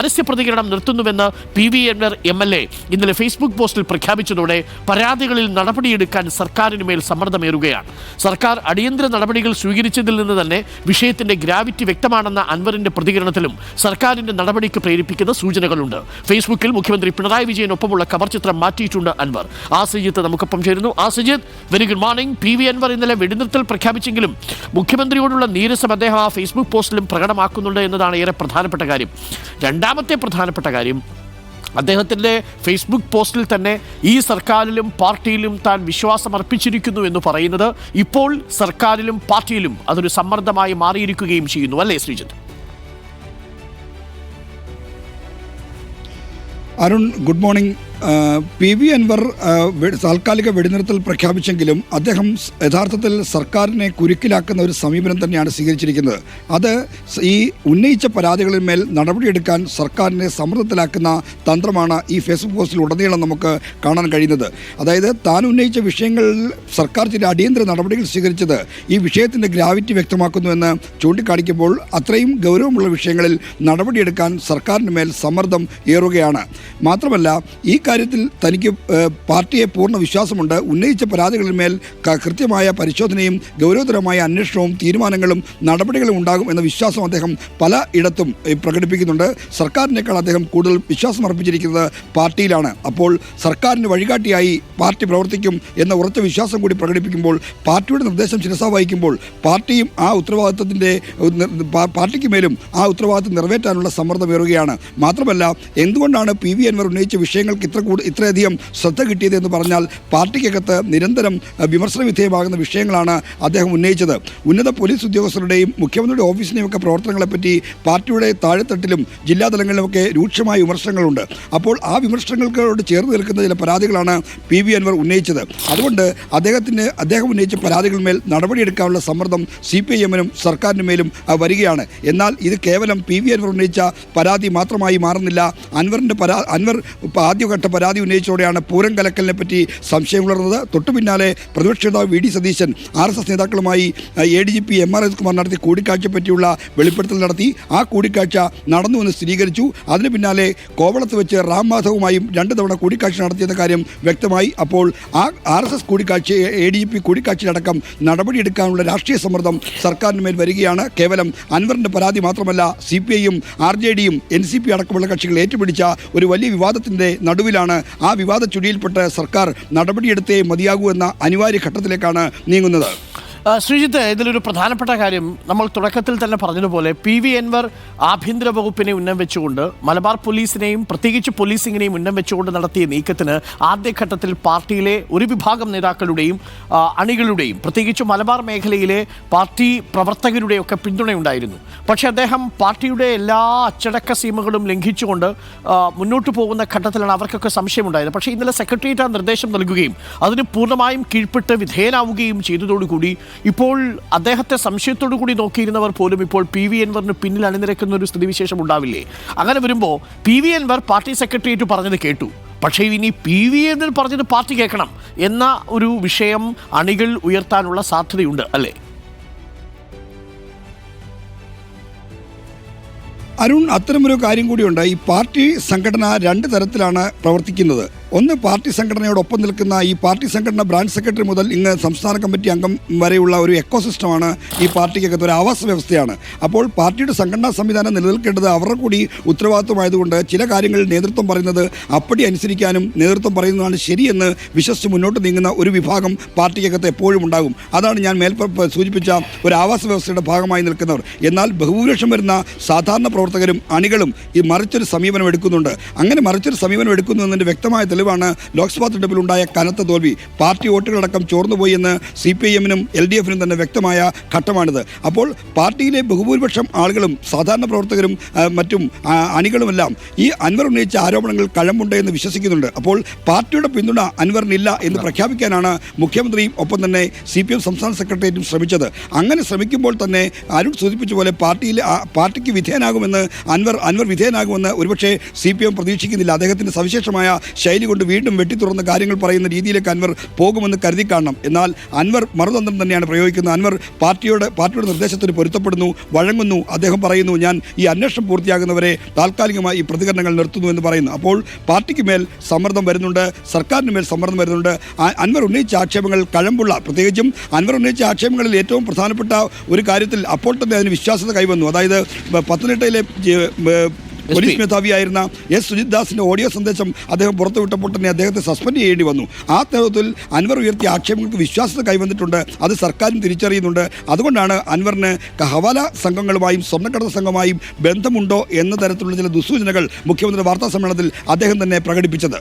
പരസ്യ പ്രതികരണം നിർത്തുന്നുവെന്ന് PV Anwar MLA ഇന്നലെ ഫേസ്ബുക്ക് പോസ്റ്റിൽ പ്രഖ്യാപിച്ചതോടെ പരാതികളിൽ നടപടിയെടുക്കാൻ സർക്കാരിന് മേൽ സമ്മർദ്ദമേറുകയാണ്. സർക്കാർ അടിയന്തര നടപടികൾ സ്വീകരിച്ചതിൽ നിന്ന് തന്നെ വിഷയത്തിന്റെ ഗ്രാവിറ്റി വ്യക്തമാണെന്ന അൻവറിന്റെ പ്രതികരണത്തിലും സർക്കാരിന്റെ നടപടിക്ക് പ്രേരിപ്പിക്കുന്ന സൂചനകളുണ്ട്. ഫേസ്ബുക്കിൽ മുഖ്യമന്ത്രി പിണറായി വിജയനൊപ്പമുള്ള കവർ ചിത്രം മാറ്റിയിട്ടുണ്ട് അൻവർ. ശ്രീജിത്ത് നമുക്കൊപ്പം ചേരുന്നു. Sreejith, very good morning. PV Anwar ഇന്നലെ വെടിനിർത്തൽ പ്രഖ്യാപിച്ചെങ്കിലും മുഖ്യമന്ത്രിയോടുള്ള നീരസം അദ്ദേഹം ആ ഫേസ്ബുക്ക് പോസ്റ്റിലും പ്രകടമാക്കുന്നുണ്ട് എന്നതാണ് ഏറെ പ്രധാനപ്പെട്ട കാര്യം. രണ്ടാമത്തെ പ്രധാനപ്പെട്ട കാര്യം, അദ്ദേഹത്തിൻ്റെ ഫേസ്ബുക്ക് പോസ്റ്റിൽ തന്നെ ഈ സർക്കാരിലും പാർട്ടിയിലും താൻ വിശ്വാസം അർപ്പിച്ചിരിക്കുന്നു എന്ന് പറയുന്നത് ഇപ്പോൾ സർക്കാരിലും പാർട്ടിയിലും അതൊരു സമ്മർദ്ദമായി മാറിയിരിക്കുകയും ചെയ്യുന്നു, അല്ലേ Sreejith? Arun, good morning. PV Anwar താൽക്കാലിക വെടിനിർത്തൽ പ്രഖ്യാപിച്ചെങ്കിലും അദ്ദേഹം യഥാർത്ഥത്തിൽ സർക്കാരിനെ കുരുക്കിലാക്കുന്ന ഒരു സമീപനം തന്നെയാണ് സ്വീകരിച്ചിരിക്കുന്നത്. അത് ഈ ഉന്നയിച്ച പരാതികളിന്മേൽ നടപടിയെടുക്കാൻ സർക്കാരിനെ സമ്മർദ്ദത്തിലാക്കുന്ന തന്ത്രമാണ് ഈ ഫേസ്ബുക്ക് പോസ്റ്റിൽ ഉടനീളം നമുക്ക് കാണാൻ കഴിയുന്നത്. അതായത് താൻ ഉന്നയിച്ച വിഷയങ്ങളിൽ സർക്കാർ ചില അടിയന്തര നടപടികൾ സ്വീകരിച്ചത് ഈ വിഷയത്തിൻ്റെ ഗ്രാവിറ്റി വ്യക്തമാക്കുന്നുവെന്ന് ചൂണ്ടിക്കാണിക്കുമ്പോൾ അത്രയും ഗൗരവമുള്ള വിഷയങ്ങളിൽ നടപടിയെടുക്കാൻ സർക്കാരിന് മേൽ സമ്മർദ്ദം ഏറുകയാണ്. മാത്രമല്ല, ഈ കാര്യത്തിൽ തനിക്ക് പാർട്ടിയെ പൂർണ്ണ വിശ്വാസമുണ്ട്. ഉന്നയിച്ച പരാതികളിന്മേൽ കൃത്യമായ പരിശോധനയും ഗൗരവതരമായ അന്വേഷണവും തീരുമാനങ്ങളും നടപടികളും ഉണ്ടാകും എന്ന വിശ്വാസം അദ്ദേഹം പല ഇടത്തും പ്രകടിപ്പിക്കുന്നുണ്ട്. സർക്കാരിനേക്കാൾ അദ്ദേഹം കൂടുതൽ വിശ്വാസം അർപ്പിച്ചിരിക്കുന്നത് പാർട്ടിയിലാണ്. അപ്പോൾ സർക്കാരിന് വഴികാട്ടിയായി പാർട്ടി പ്രവർത്തിക്കും എന്ന ഉറച്ച വിശ്വാസം കൂടി പ്രകടിപ്പിക്കുമ്പോൾ, പാർട്ടിയുടെ നിർദ്ദേശം ശിരസാ വഹിക്കുമ്പോൾ പാർട്ടിയും ആ ഉത്തരവാദിത്വത്തിൻ്റെ പാർട്ടിക്ക് മേലും ആ ഉത്തരവാദിത്വം നിറവേറ്റാനുള്ള സമ്മർദ്ദമേറുകയാണ്. മാത്രമല്ല, എന്തുകൊണ്ടാണ് PV അൻവർ ഉന്നയിച്ച വിഷയങ്ങൾക്ക് ഇത്രയധികം ശ്രദ്ധ കിട്ടിയത് എന്ന് പറഞ്ഞാൽ, പാർട്ടിക്കകത്ത് നിരന്തരം വിമർശന വിധേയമാകുന്ന വിഷയങ്ങളാണ് അദ്ദേഹം ഉന്നയിച്ചത്. ഉന്നത പോലീസ് ഉദ്യോഗസ്ഥരുടെയും മുഖ്യമന്ത്രിയുടെ ഓഫീസിനെയും ഒക്കെ പ്രവർത്തനങ്ങളെപ്പറ്റി പാർട്ടിയുടെ താഴെത്തട്ടിലും ജില്ലാതലങ്ങളിലുമൊക്കെ രൂക്ഷമായ വിമർശനങ്ങളുണ്ട്. അപ്പോൾ ആ വിമർശനങ്ങളോട് ചേർന്ന് നിൽക്കുന്ന ചില പരാതികളാണ് PV അൻവർ ഉന്നയിച്ചത്. അതുകൊണ്ട് അദ്ദേഹം ഉന്നയിച്ച പരാതികളിന്മേൽ നടപടിയെടുക്കാനുള്ള സമ്മർദ്ദം CPIM-നും സർക്കാരിന് മേലും വരികയാണ്. എന്നാൽ ഇത് കേവലം PV അൻവർ ഉന്നയിച്ച പരാതി മാത്രമായി മാറുന്നില്ല. അൻവർ ആദ്യഘട്ട പരാതി ഉന്നയിച്ചതോടെയാണ് പൂരം കലക്കലിനെ പറ്റി സംശയം ഉണർന്നത്. തൊട്ടു പിന്നാലെ പ്രതിപക്ഷ നേതാവ് VD സതീശൻ RSS നേതാക്കളുമായി ADGP MR കുമാർ നടത്തിയ കൂടിക്കാഴ്ചയെ പറ്റിയുള്ള വെളിപ്പെടുത്തൽ നടത്തി. ആ കൂടിക്കാഴ്ച നടന്നുവെന്ന് സ്ഥിരീകരിച്ചു. അതിന് പിന്നാലെ കോവളത്ത് വെച്ച് റാം മാധവുമായും 2 തവണ കൂടിക്കാഴ്ച നടത്തിയെന്ന കാര്യം വ്യക്തമായി. അപ്പോൾ ആ RSS കൂടിക്കാഴ്ച, ADGP കൂടിക്കാഴ്ചയിലടക്കം നടപടിയെടുക്കാനുള്ള രാഷ്ട്രീയ സമ്മർദ്ദം സർക്കാരിന് മേൽ വരികയാണ്. കേവലം അൻവറിൻ്റെ പരാതി മാത്രമല്ല, CPI-യും RJD-യും NCP അടക്കമുള്ള കക്ഷികൾ ഏറ്റുപിടിച്ച ഒരു വലിയ വിവാദത്തിൻ്റെ നടുവിലാണ് ആ വിവാദ ചുഴിയിൽപ്പെട്ട് സർക്കാർ നടപടിയെടുത്തേ മതിയാകൂ എന്ന അനിവാര്യ ഘട്ടത്തിലേക്കാണ് നീങ്ങുന്നത്. ശ്രീജിത്ത്, ഇതിലൊരു പ്രധാനപ്പെട്ട കാര്യം നമ്മൾ തുടക്കത്തിൽ തന്നെ പറഞ്ഞതുപോലെ PV അൻവർ ആഭ്യന്തര വകുപ്പിനെ ഉന്നം വെച്ചുകൊണ്ട് മലബാർ പോലീസിനെയും പ്രത്യേകിച്ച് പോലീസിങ്ങിനെയും ഉന്നം വെച്ചുകൊണ്ട് നടത്തിയ നീക്കത്തിന് ആദ്യഘട്ടത്തിൽ പാർട്ടിയിലെ ഒരു വിഭാഗം നേതാക്കളുടെയും അണികളുടെയും പ്രത്യേകിച്ച് മലബാർ മേഖലയിലെ പാർട്ടി പ്രവർത്തകരുടെയൊക്കെ പിന്തുണയുണ്ടായിരുന്നു. പക്ഷേ അദ്ദേഹം പാർട്ടിയുടെ എല്ലാ അച്ചടക്ക സീമകളും ലംഘിച്ചുകൊണ്ട് മുന്നോട്ട് പോകുന്ന ഘട്ടത്തിലാണ് അവർക്കൊക്കെ സംശയമുണ്ടായത്. പക്ഷേ ഇന്നലെ സെക്രട്ടേറിയറ്റ് ആ നിർദ്ദേശം നൽകുകയും അതിന് പൂർണ്ണമായും കീഴ്പ്പെട്ട് വിധേയനാവുകയും ചെയ്തതോടുകൂടി ഇപ്പോൾ അദ്ദേഹത്തെ സംശയത്തോടു കൂടി നോക്കിയിരുന്നവർ പോലും ഇപ്പോൾ PV അൻവറിന് പിന്നിൽ അണിനിരക്കുന്ന ഒരു സ്ഥിതിവിശേഷം ഉണ്ടാവില്ലേ? അങ്ങനെ വരുമ്പോൾ PV അൻവർ പാർട്ടി സെക്രട്ടേറിയറ്റ് പറഞ്ഞത് കേട്ടു, പക്ഷേ ഇനി PV അൻവർ പറഞ്ഞത് പാർട്ടി കേൾക്കണം എന്ന ഒരു വിഷയം അണികൾ ഉയർത്താനുള്ള സാധ്യതയുണ്ട്, അല്ലേ? അരുൺ, അത്തരമൊരു കാര്യം കൂടിയുണ്ട്. ഈ പാർട്ടി സംഘടന 2 തരത്തിലാണ് പ്രവർത്തിക്കുന്നത്. ഒന്ന്, പാർട്ടി സംഘടനയോടൊപ്പം നിൽക്കുന്ന ഈ പാർട്ടി സംഘടന ബ്രാഞ്ച് സെക്രട്ടറി മുതൽ ഇങ്ങ് സംസ്ഥാന കമ്മിറ്റി അംഗം വരെയുള്ള ഒരു എക്കോസിസ്റ്റമാണ് ഈ പാർട്ടിക്കകത്ത് ഒരു ആവാസ വ്യവസ്ഥയാണ്. അപ്പോൾ പാർട്ടിയുടെ സംഘടനാ സംവിധാനം നിലനിൽക്കേണ്ടത് അവരുടെ കൂടി ഉത്തരവാദിത്വമായതുകൊണ്ട് ചില കാര്യങ്ങളിൽ നേതൃത്വം പറയുന്നത് അപ്പടി അനുസരിക്കാനും നേതൃത്വം പറയുന്നതാണ് ശരിയെന്ന് വിശ്വസിച്ച് മുന്നോട്ട് നീങ്ങുന്ന ഒരു വിഭാഗം പാർട്ടിക്കകത്ത് എപ്പോഴും ഉണ്ടാകും. അതാണ് ഞാൻ സൂചിപ്പിച്ച ഒരു ആവാസ വ്യവസ്ഥയുടെ ഭാഗമായി നിൽക്കുന്നവർ. എന്നാൽ ബഹുഭൂരിപക്ഷം വരുന്ന സാധാരണ പ്രവർത്തകരും അണികളും ഈ മറിച്ചൊരു സമീപനം എടുക്കുന്നുണ്ട്. അങ്ങനെ മറിച്ചൊരു സമീപനം എടുക്കുന്നു എന്നതിൻ്റെ വ്യക്തമായ തെളിവാണ് ലോക്സഭാ തെരഞ്ഞെടുപ്പിലുണ്ടായ കനത്ത തോൽവി. പാർട്ടി വോട്ടുകളടക്കം ചോർന്നുപോയി എന്ന് CPIM-നും LDF-നും തന്നെ വ്യക്തമായ ഘട്ടമാണിത്. അപ്പോൾ പാർട്ടിയിലെ ബഹുഭൂരിപക്ഷം ആളുകളും സാധാരണ പ്രവർത്തകരും മറ്റും അണികളുമെല്ലാം ഈ അൻവർ ഉന്നയിച്ച ആരോപണങ്ങൾ കഴമ്പുണ്ട് എന്ന് വിശ്വസിക്കുന്നുണ്ട്. അപ്പോൾ പാർട്ടിയുടെ പിന്തുണ അൻവറിനില്ല എന്ന് പ്രഖ്യാപിക്കാനാണ് മുഖ്യമന്ത്രിയും ഒപ്പം തന്നെ CPM സംസ്ഥാന സെക്രട്ടേറിയറ്റും ശ്രമിച്ചത്. അങ്ങനെ ശ്രമിക്കുമ്പോൾ തന്നെ അരുൺ സൂചിപ്പിച്ച പോലെ പാർട്ടിക്ക് വിധേയനാകുമെന്ന് അൻവർ വിധേയനാകുമെന്ന് ഒരുപക്ഷെ CPM പ്രതീക്ഷിക്കുന്നില്ല. അദ്ദേഹത്തിൻ്റെ സവിശേഷമായ ശൈലി കൊണ്ട് വീണ്ടും വെട്ടിത്തുറന്ന കാര്യങ്ങൾ പറയുന്ന രീതിയിലേക്ക് അൻവർ പോകുമെന്ന് കരുതി കാണണം. എന്നാൽ അൻവർ മറുതന്ത്രം തന്നെയാണ് പ്രയോഗിക്കുന്നത്. അൻവർ പാർട്ടിയുടെ നിർദ്ദേശത്തിന് പൊരുത്തപ്പെടുന്നു, വഴങ്ങുന്നു. അദ്ദേഹം പറയുന്നു, ഞാൻ ഈ അന്വേഷണം പൂർത്തിയാകുന്നവരെ താൽക്കാലികമായി ഈ പ്രതികരണങ്ങൾ നിർത്തുന്നു എന്ന് പറയുന്നു. അപ്പോൾ പാർട്ടിക്ക് മേൽ സമ്മർദ്ദം വരുന്നുണ്ട്, സർക്കാരിന് മേൽ സമ്മർദ്ദം വരുന്നുണ്ട്. അൻവർ ഉന്നയിച്ച ആക്ഷേപങ്ങൾ കഴമ്പുള്ള, പ്രത്യേകിച്ചും അൻവർ ഉന്നയിച്ച ആക്ഷേപങ്ങളിൽ ഏറ്റവും പ്രധാനപ്പെട്ട ഒരു കാര്യത്തിൽ അപ്പോൾ തന്നെ അതിന് വിശ്വാസ്യത കൈവന്നു. അതായത് പത്തനംതിട്ടയിലെ പോലീസ് മേധാവിയായിരുന്ന എസ് സുജിത് ദാസിൻ്റെ ഓഡിയോ സന്ദേശം അദ്ദേഹം പുറത്തുവിട്ടപ്പോൾ തന്നെ അദ്ദേഹത്തെ സസ്പെൻഡ് ചെയ്യേണ്ടി വന്നു. ആ തരത്തിൽ അൻവർ ഉയർത്തിയ ആക്ഷേപങ്ങൾക്ക് വിശ്വാസ്യത കൈവന്നിട്ടുണ്ട്. അത് സർക്കാരും തിരിച്ചറിയുന്നുണ്ട്. അതുകൊണ്ടാണ് അൻവറിന് ഹവാല സംഘങ്ങളുമായും സ്വർണ്ണക്കടത്ത് സംഘമായും ബന്ധമുണ്ടോ എന്ന തരത്തിലുള്ള ചില ദുസൂചനകൾ മുഖ്യമന്ത്രിയുടെ വാർത്താ സമ്മേളനത്തിൽ അദ്ദേഹം തന്നെ പ്രകടിപ്പിച്ചത്.